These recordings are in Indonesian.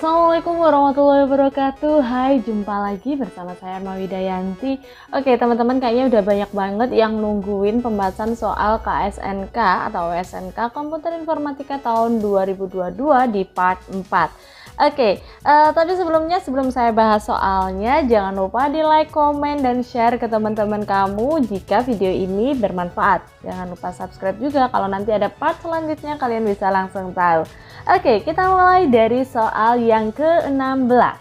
Assalamualaikum warahmatullahi wabarakatuh. Hai, jumpa lagi bersama saya Arma Widayanti. Oke teman-teman, kayaknya udah banyak banget yang nungguin pembahasan soal KSNK atau SNK Komputer Informatika tahun 2022 di part 4. Tapi sebelum saya bahas soalnya, jangan lupa di like, komen, dan share ke teman-teman kamu jika video ini bermanfaat. Jangan lupa subscribe juga kalau nanti ada part selanjutnya kalian bisa langsung tahu. Kita mulai dari soal yang ke-16.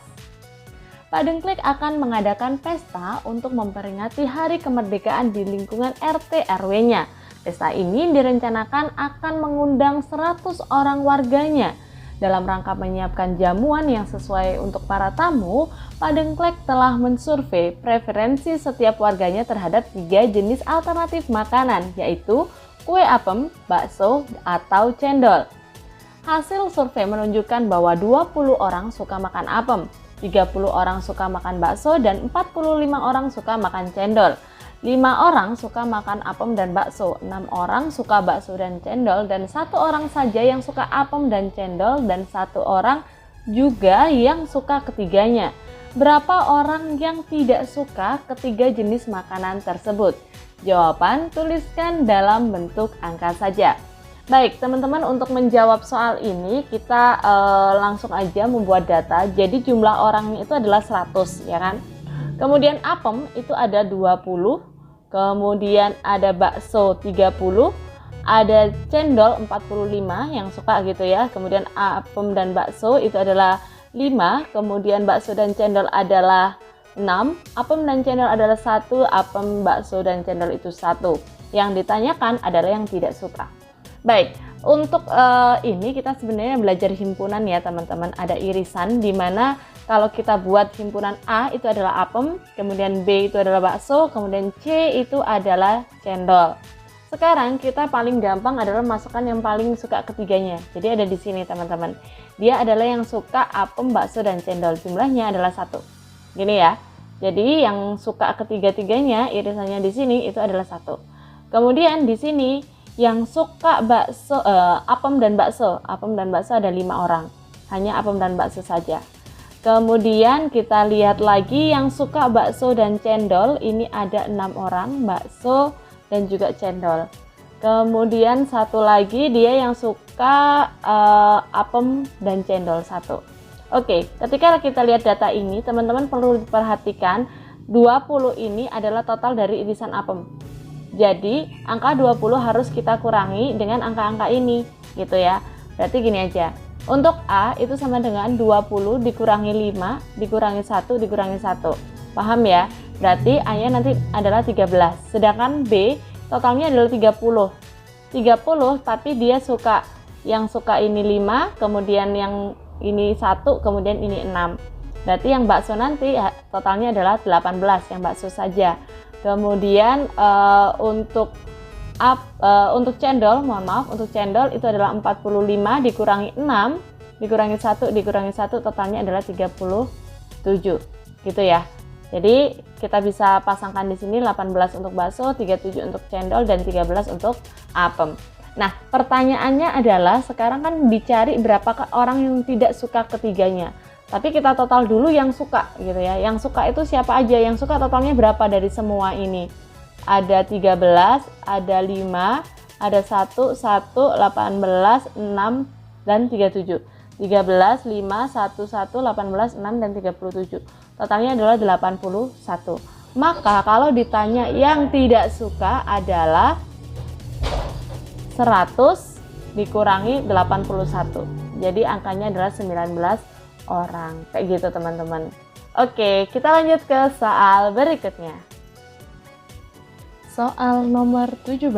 Pak Dengklik akan mengadakan pesta untuk memperingati Hari Kemerdekaan di lingkungan RT RW-nya. Pesta ini direncanakan akan mengundang 100 orang warganya. Dalam rangka menyiapkan jamuan yang sesuai untuk para tamu, Pak Dengklek telah mensurvei preferensi setiap warganya terhadap 3 jenis alternatif makanan, yaitu kue apem, bakso, atau cendol. Hasil survei menunjukkan bahwa 20 orang suka makan apem, 30 orang suka makan bakso, dan 45 orang suka makan cendol. 5 orang suka makan apem dan bakso, 6 orang suka bakso dan cendol, dan 1 orang saja yang suka apem dan cendol, dan 1 orang juga yang suka ketiganya. Berapa orang yang tidak suka ketiga jenis makanan tersebut? Jawaban tuliskan dalam bentuk angka saja. Baik teman-teman, untuk menjawab soal ini kita langsung aja membuat data. Jadi jumlah orangnya itu adalah 100, ya kan? Kemudian apem itu ada 20, kemudian ada bakso 30, ada cendol 45 yang suka gitu ya. Kemudian apem dan bakso itu adalah 5, kemudian bakso dan cendol adalah 6, apem dan cendol adalah 1, apem, bakso dan cendol itu 1. Yang ditanyakan adalah yang tidak suka. Baik, untuk ini kita sebenarnya belajar himpunan ya teman-teman. Ada irisan di mana kalau kita buat himpunan A itu adalah apem, kemudian B itu adalah bakso, kemudian C itu adalah cendol. Sekarang kita paling gampang adalah masukkan yang paling suka ketiganya. Jadi ada di sini teman-teman. Dia adalah yang suka apem, bakso, dan cendol. Jumlahnya adalah 1. Gini ya. Jadi yang suka ketiga-tiganya irisannya di sini itu adalah 1. Kemudian di sini yang suka bakso, apem dan bakso ada 5 orang. Hanya apem dan bakso saja. Kemudian kita lihat lagi yang suka bakso dan cendol, ini ada 6 orang, bakso dan juga cendol. Kemudian satu lagi dia yang suka apem dan cendol 1. Ketika kita lihat data ini, teman-teman perlu diperhatikan 20 ini adalah total dari irisan apem. Jadi angka 20 harus kita kurangi dengan angka-angka ini gitu ya. Berarti gini aja. Untuk A itu sama dengan 20 dikurangi 5 dikurangi 1 dikurangi 1. Paham ya? Berarti A-nya nanti adalah 13. Sedangkan B totalnya adalah 30. 30 tapi dia suka, yang suka ini 5, kemudian yang ini 1, kemudian ini 6. Berarti yang bakso nanti totalnya adalah 18, yang bakso saja. Kemudian untuk cendol, untuk cendol itu adalah 45 dikurangi 6 dikurangi 1 dikurangi 1 totalnya adalah 37 gitu ya. Jadi kita bisa pasangkan di sini 18 untuk bakso, 37 untuk cendol, dan 13 untuk apem. Nah, pertanyaannya adalah sekarang kan dicari berapa orang yang tidak suka ketiganya. Tapi kita total dulu yang suka gitu ya. Yang suka itu siapa aja? Yang suka totalnya berapa dari semua ini? Ada 13, ada 5, ada 1, 18, 6, dan 37. 13, 5, 1, 18, 6, dan 37. Totalnya adalah 81. Maka kalau ditanya yang tidak suka adalah 100 dikurangi 81. Jadi angkanya adalah 19 orang. Kayak gitu teman-teman. Kita lanjut ke soal berikutnya. Soal nomor 17.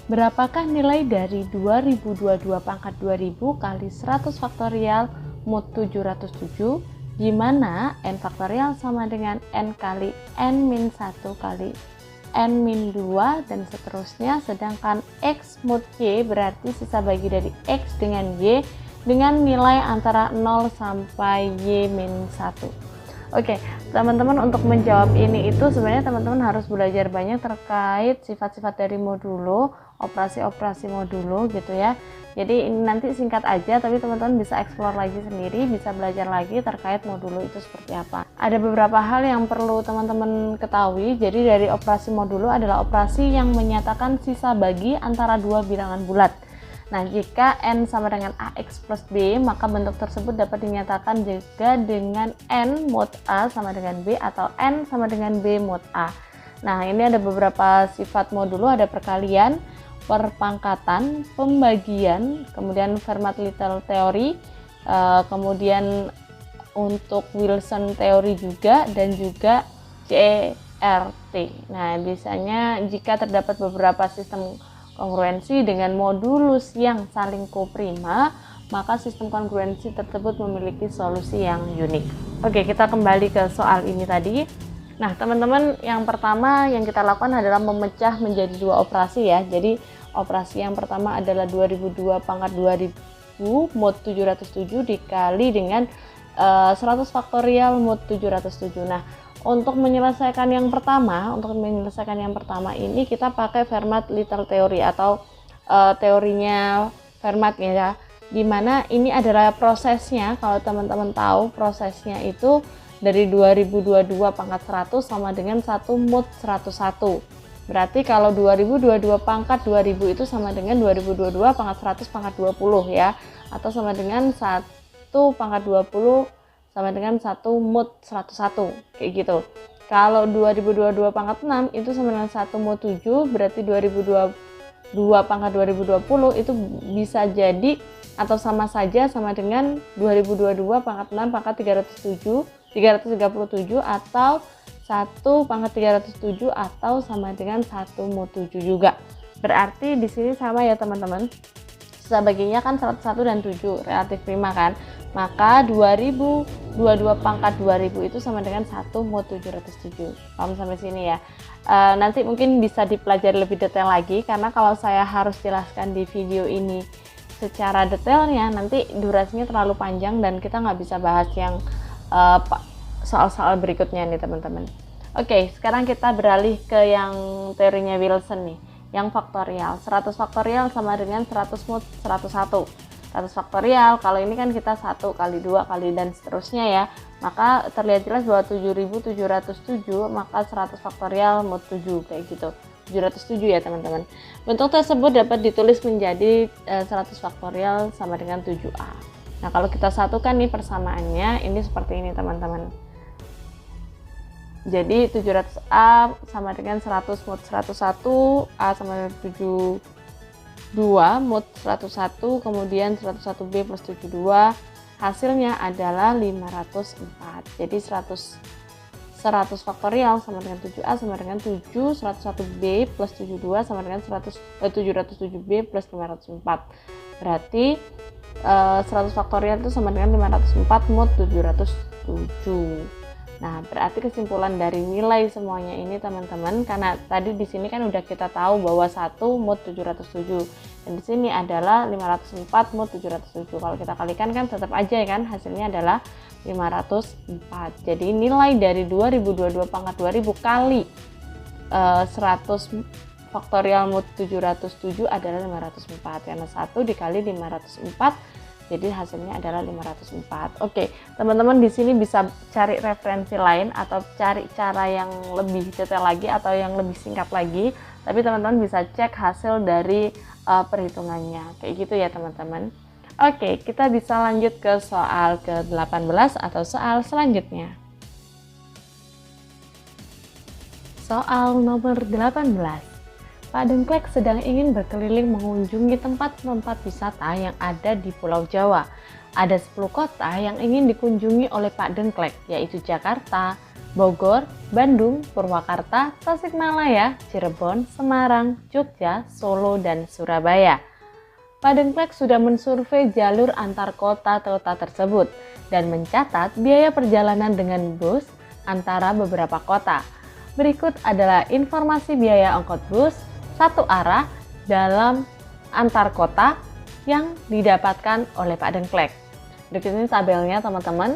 Berapakah nilai dari 2022 pangkat 2000 kali 100 faktorial mod 707, di mana n faktorial sama dengan n kali n-1 kali n-2 dan seterusnya, sedangkan x mod y berarti sisa bagi dari x dengan y dengan nilai antara 0 sampai y-1. Oke, teman-teman untuk menjawab ini itu sebenarnya teman-teman harus belajar banyak terkait sifat-sifat dari modulo, operasi-operasi modulo gitu ya. Jadi ini nanti singkat aja, tapi teman-teman bisa explore lagi sendiri, bisa belajar lagi terkait modulo itu seperti apa. Ada beberapa hal yang perlu teman-teman ketahui. Jadi dari operasi modulo adalah operasi yang menyatakan sisa bagi antara dua bilangan bulat. Nah, jika N sama dengan AX plus B, maka bentuk tersebut dapat dinyatakan juga dengan N mod A sama dengan B atau N sama dengan B mod A. Nah, ini ada beberapa sifat modulo, ada perkalian, perpangkatan, pembagian, kemudian Fermat-Little teori, kemudian untuk Wilson teori juga, dan juga CRT. Nah, biasanya jika terdapat beberapa sistem kongruensi dengan modulus yang saling koprima, maka sistem kongruensi tersebut memiliki solusi yang unik. Oke, kita kembali ke soal ini tadi. Nah, teman-teman, yang pertama yang kita lakukan adalah memecah menjadi dua operasi ya. Jadi, operasi yang pertama adalah 2002 pangkat 2000 mod 707 dikali dengan 100 faktorial mod 707. Nah, untuk menyelesaikan yang pertama, ini kita pakai Fermat-Little teori atau teorinya Fermat ya. Dimana ini adalah prosesnya, kalau teman-teman tahu prosesnya itu dari 2022 pangkat 100 sama dengan 1 mod 101. Berarti kalau 2022 pangkat 2000 itu sama dengan 2022 pangkat 100 pangkat 20 ya. Atau sama dengan 1 pangkat 20 sama dengan 1 mod 101 kayak gitu. Kalau 2022 pangkat 6 itu sama dengan 1 mod 7, berarti 2022 pangkat 2020 itu bisa jadi atau sama saja sama dengan 2022 pangkat 6 pangkat 337 atau 1 pangkat 307 atau sama dengan 1 mod 7 juga. Berarti di sini sama ya teman-teman. Sisa baginya kan 101 dan 7 relatif prima kan. Maka 2022 pangkat 2000 itu sama dengan 1 mod 707. Paham sampai sini ya? Nanti mungkin bisa dipelajari lebih detail lagi, karena kalau saya harus jelaskan di video ini secara detailnya nanti durasinya terlalu panjang dan kita nggak bisa bahas yang soal-soal berikutnya nih teman-teman. Oke, sekarang kita beralih ke yang teorinya Wilson nih, yang faktorial. 100 faktorial sama dengan 100 mod 101. 100 faktorial, kalau ini kan kita 1 kali 2 kali dan seterusnya ya, maka terlihat jelas bahwa 7707 maka 100 faktorial mod 7 kayak gitu, 707 ya teman-teman. Bentuk tersebut dapat ditulis menjadi 100 faktorial sama dengan 7A. Nah, kalau kita satukan nih persamaannya, ini seperti ini teman-teman. Jadi 700A sama dengan 100 mod 101, A sama dengan 2 mod 101, kemudian 101B plus 72, hasilnya adalah 504. Jadi 100 faktorial sama dengan 7A sama dengan 7, 101B plus 72 sama dengan 707B plus 504. Berarti 100 faktorial itu sama dengan 504 mod 707. Nah, berarti kesimpulan dari nilai semuanya ini teman-teman, karena tadi di sini kan udah kita tahu bahwa 1 mod 707 dan di sini adalah 504 mod 707. Kalau kita kalikan kan tetap aja ya kan, hasilnya adalah 504. Jadi nilai dari 2022 pangkat 2000 kali 100 faktorial mod 707 adalah 504, karena 1 dikali 504 jadi hasilnya adalah 504. Oke, teman-teman di sini bisa cari referensi lain atau cari cara yang lebih detail lagi atau yang lebih singkat lagi. Tapi teman-teman bisa cek hasil dari perhitungannya. Kayak gitu ya teman-teman. Oke, kita bisa lanjut ke soal ke-18 atau soal selanjutnya. Soal nomor 18. Pak Dengklek sedang ingin berkeliling mengunjungi tempat-tempat wisata yang ada di Pulau Jawa. Ada 10 kota yang ingin dikunjungi oleh Pak Dengklek, yaitu Jakarta, Bogor, Bandung, Purwakarta, Tasikmalaya, Cirebon, Semarang, Jogja, Solo, dan Surabaya. Pak Dengklek sudah mensurvei jalur antar kota-kota tersebut dan mencatat biaya perjalanan dengan bus antara beberapa kota. Berikut adalah informasi biaya ongkos bus satu arah dalam antar kota yang didapatkan oleh Pak Dengklek. Berikut ini tabelnya teman-teman.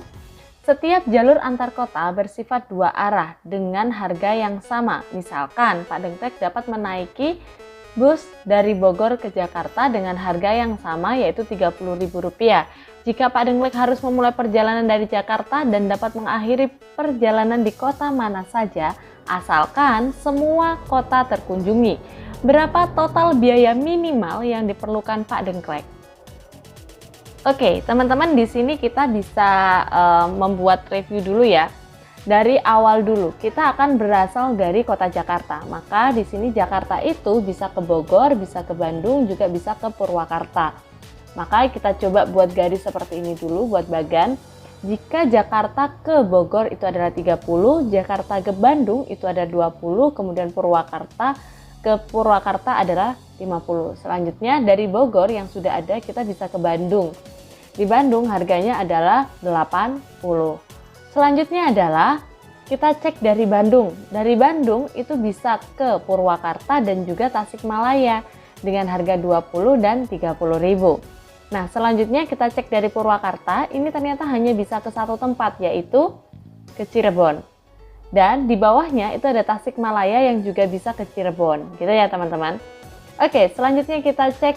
Setiap jalur antar kota bersifat dua arah dengan harga yang sama. Misalkan Pak Dengklek dapat menaiki bus dari Bogor ke Jakarta dengan harga yang sama yaitu Rp30.000. Jika Pak Dengklek harus memulai perjalanan dari Jakarta dan dapat mengakhiri perjalanan di kota mana saja, asalkan semua kota terkunjungi. Berapa total biaya minimal yang diperlukan Pak Dengklek? Oke, teman-teman, di sini kita bisa membuat review dulu ya. Dari awal dulu, kita akan berasal dari kota Jakarta. Maka di sini Jakarta itu bisa ke Bogor, bisa ke Bandung, juga bisa ke Purwakarta. Maka kita coba buat garis seperti ini dulu buat bagan. Jika Jakarta ke Bogor itu adalah 30, Jakarta ke Bandung itu ada 20, kemudian Purwakarta ke Purwakarta adalah 50. Selanjutnya dari Bogor yang sudah ada kita bisa ke Bandung. Di Bandung harganya adalah 80. Selanjutnya adalah kita cek dari Bandung. Dari Bandung itu bisa ke Purwakarta dan juga Tasikmalaya dengan harga 20 dan 30.000. Nah, selanjutnya kita cek dari Purwakarta, ini ternyata hanya bisa ke satu tempat yaitu ke Cirebon. Dan di bawahnya itu ada Tasikmalaya yang juga bisa ke Cirebon. Gitu ya, teman-teman. Oke, selanjutnya kita cek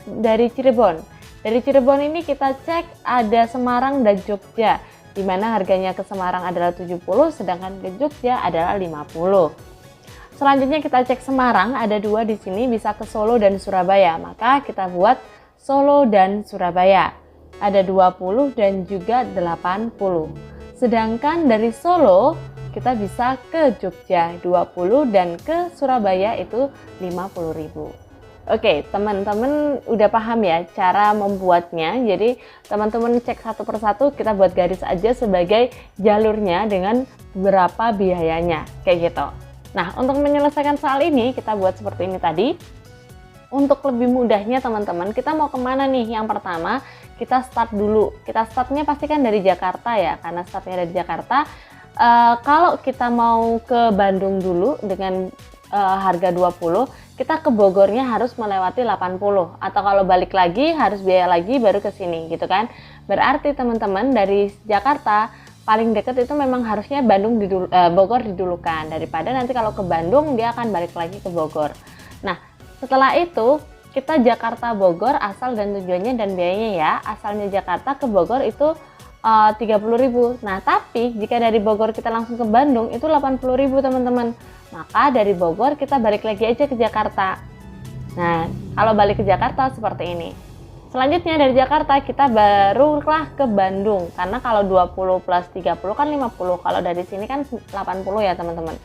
dari Cirebon. Dari Cirebon ini kita cek ada Semarang dan Jogja, di mana harganya ke Semarang adalah 70, sedangkan ke Jogja adalah 50. Selanjutnya kita cek Semarang, ada dua di sini, bisa ke Solo dan Surabaya. Maka kita buat Solo dan Surabaya. Ada 20 dan juga 80. Sedangkan dari Solo kita bisa ke Jogja 20 dan ke Surabaya itu 50.000. Oke, teman-teman udah paham ya cara membuatnya. Jadi teman-teman cek satu persatu, kita buat garis aja sebagai jalurnya dengan berapa biayanya, kayak gitu. Nah, untuk menyelesaikan soal ini kita buat seperti ini tadi. Untuk lebih mudahnya teman-teman, kita mau kemana nih? Yang pertama, kita start dulu. Kita startnya pastikan dari Jakarta ya, karena startnya dari Jakarta. Kalau kita mau ke Bandung dulu dengan harga 20, kita ke Bogornya harus melewati 80, atau kalau balik lagi harus biaya lagi baru ke sini gitu kan. Berarti teman-teman dari Jakarta paling dekat itu memang harusnya Bogor didulukan, daripada nanti kalau ke Bandung dia akan balik lagi ke Bogor. Nah, setelah itu kita Jakarta Bogor asal dan tujuannya dan biayanya ya. Asalnya Jakarta ke Bogor itu 30.000. Nah, tapi jika dari Bogor kita langsung ke Bandung itu 80.000 teman-teman. Maka dari Bogor kita balik lagi aja ke Jakarta. Nah, kalau balik ke Jakarta seperti ini. Selanjutnya dari Jakarta kita barulah ke Bandung. Karena kalau 20 plus 30 kan 50. Kalau dari sini kan 80 ya teman-teman.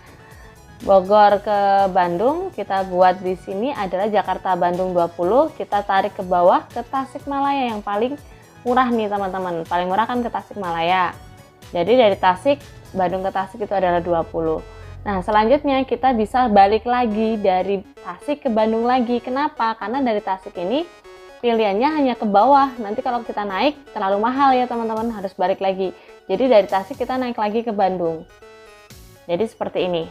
Bogor ke Bandung kita buat di sini adalah Jakarta Bandung 20. Kita tarik ke bawah ke Tasikmalaya yang paling murah nih teman-teman. Paling murah kan ke Tasikmalaya. Jadi dari Tasik, Bandung ke Tasik itu adalah 20. Nah, selanjutnya kita bisa balik lagi dari Tasik ke Bandung lagi. Kenapa? Karena dari Tasik ini pilihannya hanya ke bawah. Nanti kalau kita naik terlalu mahal ya teman-teman, harus balik lagi. Jadi dari Tasik kita naik lagi ke Bandung. Jadi seperti ini.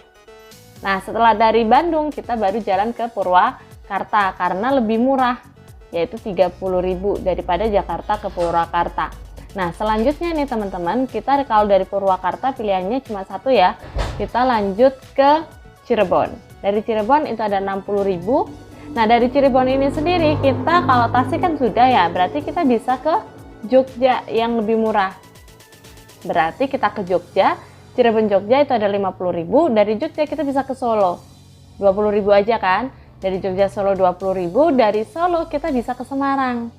Nah, setelah dari Bandung kita baru jalan ke Purwakarta karena lebih murah, yaitu 30.000 daripada Jakarta ke Purwakarta. Nah, selanjutnya nih teman-teman, kita kalau dari Purwakarta pilihannya cuma satu ya. Kita lanjut ke Cirebon. Dari Cirebon itu ada 60.000. Nah, dari Cirebon ini sendiri kita kalau Tasik kan sudah ya, berarti kita bisa ke Jogja yang lebih murah. Berarti kita ke Jogja, Cirebon Jogja itu ada 50.000. Dari Jogja kita bisa ke Solo. 20.000 aja kan? Dari Jogja Solo 20.000, dari Solo kita bisa ke Semarang.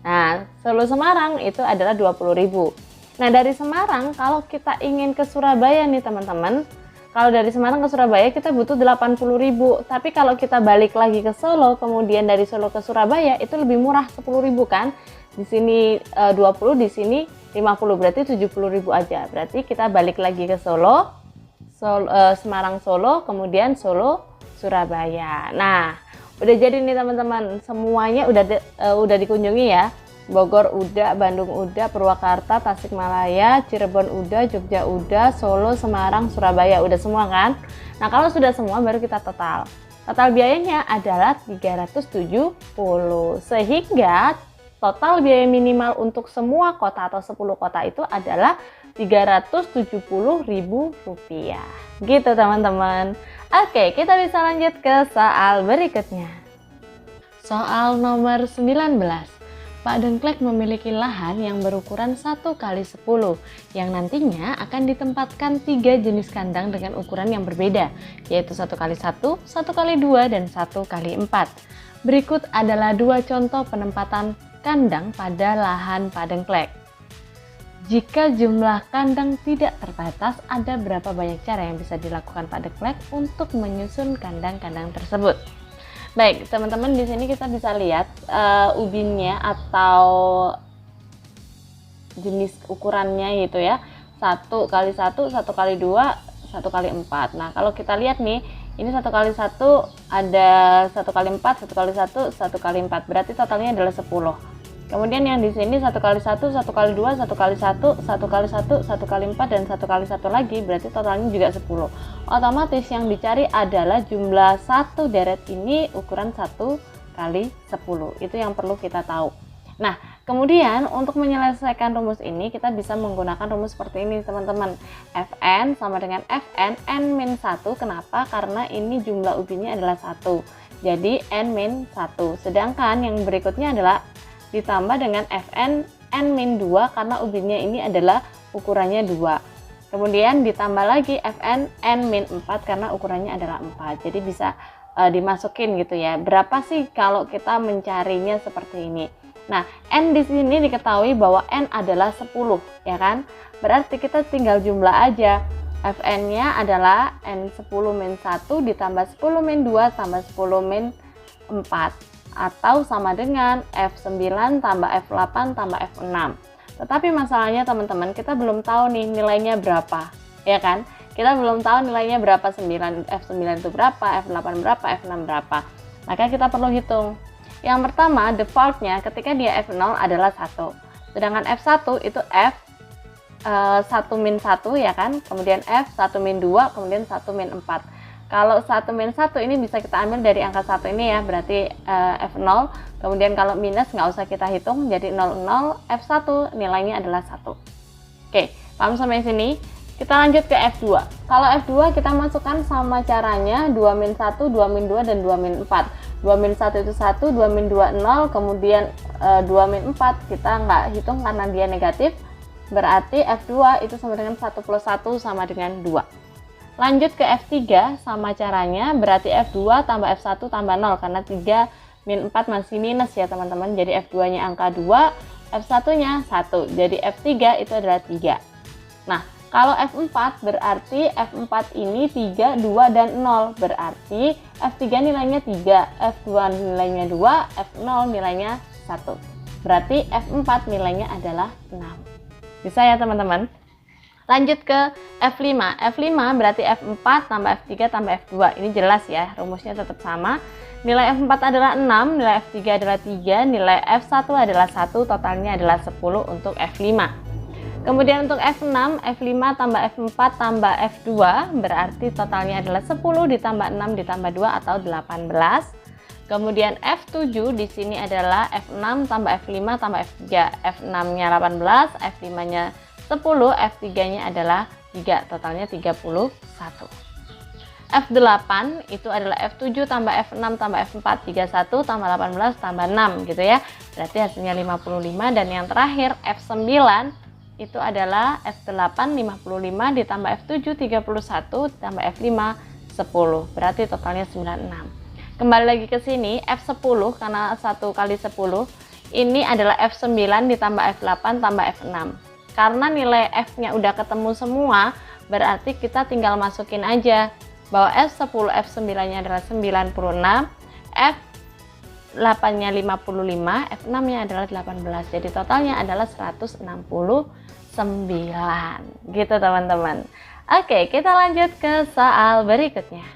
Nah, Solo Semarang itu adalah 20.000. Nah, dari Semarang kalau kita ingin ke Surabaya nih teman-teman, kalau dari Semarang ke Surabaya kita butuh 80.000. Tapi kalau kita balik lagi ke Solo, kemudian dari Solo ke Surabaya itu lebih murah 10.000 kan? Di sini 20, di sini 50, berarti 70.000 aja. Berarti kita balik lagi ke Solo, Semarang Solo, kemudian Solo Surabaya. Nah, udah jadi nih teman-teman, semuanya udah dikunjungi ya. Bogor udah, Bandung udah, Purwakarta, Tasikmalaya, Cirebon udah, Jogja udah, Solo, Semarang, Surabaya udah semua kan? Nah, kalau sudah semua baru kita total. Total biayanya adalah 370. Sehingga total biaya minimal untuk semua kota atau 10 kota itu adalah Rp370.000. Gitu teman-teman. Oke, kita bisa lanjut ke soal berikutnya. Soal nomor 19. Pak Dengklek memiliki lahan yang berukuran 1x10 yang nantinya akan ditempatkan 3 jenis kandang dengan ukuran yang berbeda, yaitu 1x1, 1x2, dan 1x4. Berikut adalah 2 contoh penempatan kandang pada lahan Pak Dengklek. Jika jumlah kandang tidak terbatas, ada berapa banyak cara yang bisa dilakukan Pak Dengklek untuk menyusun kandang-kandang tersebut? Baik, teman-teman, di sini kita bisa lihat ubinnya atau jenis ukurannya gitu ya. 1x1, 1x2, 1x4. Nah, kalau kita lihat nih, ini 1x1 ada 1x4, 1x1, 1x4. Berarti totalnya adalah 10. Kemudian yang di sini 1x1, 1x2, 1x1, 1x1, 1x4, dan 1x1 lagi, berarti totalnya juga 10. Otomatis yang dicari adalah jumlah satu deret ini ukuran 1x10. Itu yang perlu kita tahu. Nah, kemudian untuk menyelesaikan rumus ini kita bisa menggunakan rumus seperti ini teman-teman. Fn sama dengan Fn n-1. Kenapa? Karena ini jumlah ubinnya adalah 1. Jadi n-1. Sedangkan yang berikutnya adalah ditambah dengan Fn n-2 karena ubinnya ini adalah ukurannya 2. Kemudian ditambah lagi Fn n-4 karena ukurannya adalah 4. Jadi bisa dimasukin gitu ya. Berapa sih kalau kita mencarinya seperti ini? Nah, n di sini diketahui bahwa n adalah 10, ya kan? Berarti kita tinggal jumlah aja. Fn-nya adalah n10-1 ditambah 10-2 tambah 10-4. Atau sama dengan F9 tambah F8 tambah F6. Tetapi masalahnya teman-teman, kita belum tahu nih nilainya berapa, ya kan? Kita belum tahu nilainya berapa, F9 itu berapa, F8 berapa, F6 berapa. Maka kita perlu hitung. Yang pertama, defaultnya ketika dia F0 adalah 1. Sedangkan F1 itu F 1-1 ya kan? Kemudian F 1-2, kemudian 1-4. Kalau 1-1 ini bisa kita ambil dari angka 1 ini ya, berarti F0. Kemudian kalau minus nggak usah kita hitung, jadi 00, F1 nilainya adalah 1. Oke, paham sampai sini? Kita lanjut ke F2. Kalau F2 kita masukkan sama caranya 2-1, 2-2, dan 2-4. 2-1 itu 1, 2-2 0, kemudian 2-4 kita nggak hitung karena dia negatif. Berarti F2 itu sama dengan 1 plus 1 sama dengan 2. Lanjut ke F3 sama caranya, berarti F2 tambah F1 tambah 0 karena 3-4 masih minus ya teman-teman. Jadi F2 nya angka 2, F1 nya 1. Jadi F3 itu adalah 3. Nah, kalau F4 berarti F4 ini 3, 2, dan 0. Berarti F3 nilainya 3, F2 nilainya 2, F0 nilainya 1. Berarti F4 nilainya adalah 6. Bisa ya teman-teman? Lanjut ke F5. F5 berarti F4 tambah F3 tambah F2. Ini jelas ya, rumusnya tetap sama. Nilai F4 adalah 6, nilai F3 adalah 3, nilai F1 adalah 1, totalnya adalah 10 untuk F5. Kemudian untuk F6, F5 tambah F4 tambah F2 berarti totalnya adalah 10 ditambah 6 ditambah 2 atau 18. Kemudian F7 di sini adalah F6 tambah F5 tambah F3. F6-nya 18, F5-nya 10, F3-nya adalah 3, totalnya 31. F8 itu adalah F7 tambah F6 tambah F4, 31 tambah 18 tambah 6 gitu ya. Berarti hasilnya 55. Dan yang terakhir F9 itu adalah F8 55 ditambah F7 31 tambah F5 10. Berarti totalnya 96. Kembali lagi ke sini, F10 karena 1 kali 10 ini adalah F9 ditambah F8 tambah F6. Karena nilai F-nya udah ketemu semua, berarti kita tinggal masukin aja bahwa F10, F9-nya adalah 96, F8-nya 55, F6-nya adalah 18. Jadi totalnya adalah 169. Gitu teman-teman. Oke, kita lanjut ke soal berikutnya.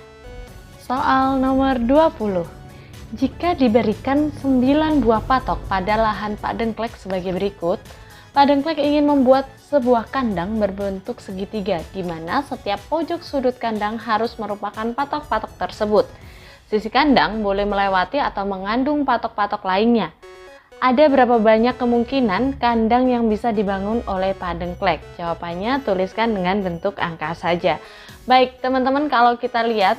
Soal nomor 20. Jika diberikan 9 buah patok pada lahan Pak Dengklek sebagai berikut, Pak Dengklek ingin membuat sebuah kandang berbentuk segitiga, di mana setiap pojok sudut kandang harus merupakan patok-patok tersebut. Sisi kandang boleh melewati atau mengandung patok-patok lainnya. Ada berapa banyak kemungkinan kandang yang bisa dibangun oleh Pak Dengklek? Jawabannya tuliskan dengan bentuk angka saja. Baik teman-teman, kalau kita lihat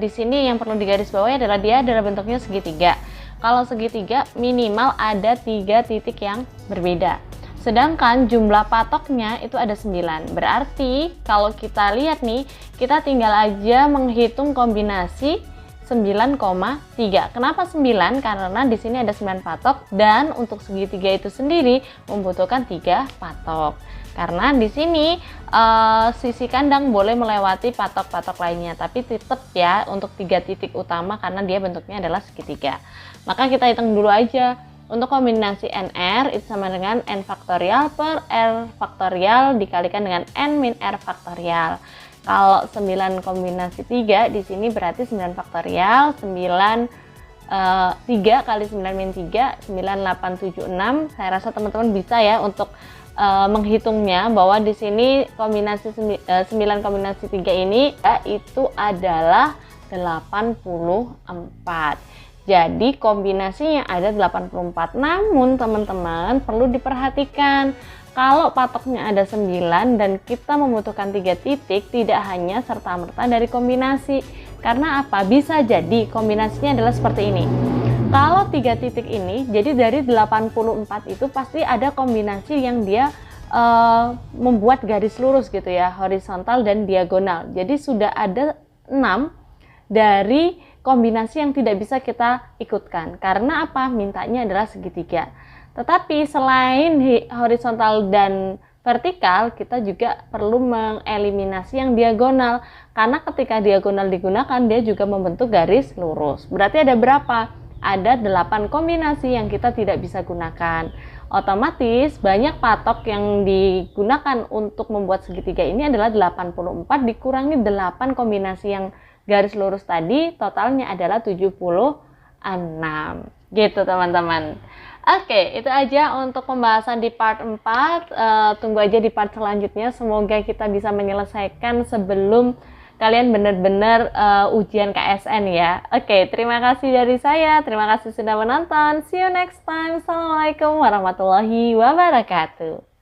di sini yang perlu digarisbawahi adalah dia adalah bentuknya segitiga. Kalau segitiga minimal ada 3 titik yang berbeda. Sedangkan jumlah patoknya itu ada 9. Berarti kalau kita lihat nih, kita tinggal aja menghitung kombinasi 9,3. Kenapa 9? Karena di sini ada 9 patok dan untuk segitiga itu sendiri membutuhkan 3 patok. Karena di sini sisi kandang boleh melewati patok-patok lainnya, tapi tetap ya untuk 3 titik utama karena dia bentuknya adalah segitiga. Maka kita hitung dulu aja. Untuk kombinasi NR itu sama dengan N faktorial per R faktorial dikalikan dengan N min R faktorial. Kalau 9 kombinasi 3 di sini berarti 9 faktorial, 3 kali 9 min 3, 9876. Saya rasa teman-teman bisa ya untuk menghitungnya bahwa di sini kombinasi 9 kombinasi 3 ini itu adalah 84. Jadi kombinasinya ada 84. Namun teman-teman perlu diperhatikan, kalau patoknya ada 9 dan kita membutuhkan 3 titik, tidak hanya serta-merta dari kombinasi. Karena apa? Bisa jadi kombinasinya adalah seperti ini. Kalau 3 titik ini, jadi dari 84 itu pasti ada kombinasi yang dia membuat garis lurus gitu ya, horizontal dan diagonal. Jadi sudah ada 6 dari kombinasi yang tidak bisa kita ikutkan. Karena apa? Mintanya adalah segitiga. Tetapi selain horizontal dan vertikal, kita juga perlu mengeliminasi yang diagonal. Karena ketika diagonal digunakan, dia juga membentuk garis lurus. Berarti ada berapa? Ada 8 kombinasi yang kita tidak bisa gunakan. Otomatis banyak patok yang digunakan untuk membuat segitiga ini adalah 84 dikurangi 8 kombinasi yang garis lurus tadi, totalnya adalah 76. Gitu teman-teman. Oke, itu aja untuk pembahasan di part 4. Tunggu aja di part selanjutnya. Semoga kita bisa menyelesaikan sebelum kalian benar-benar ujian KSN ya. Oke, terima kasih dari saya. Terima kasih sudah menonton. See you next time. Assalamualaikum warahmatullahi wabarakatuh.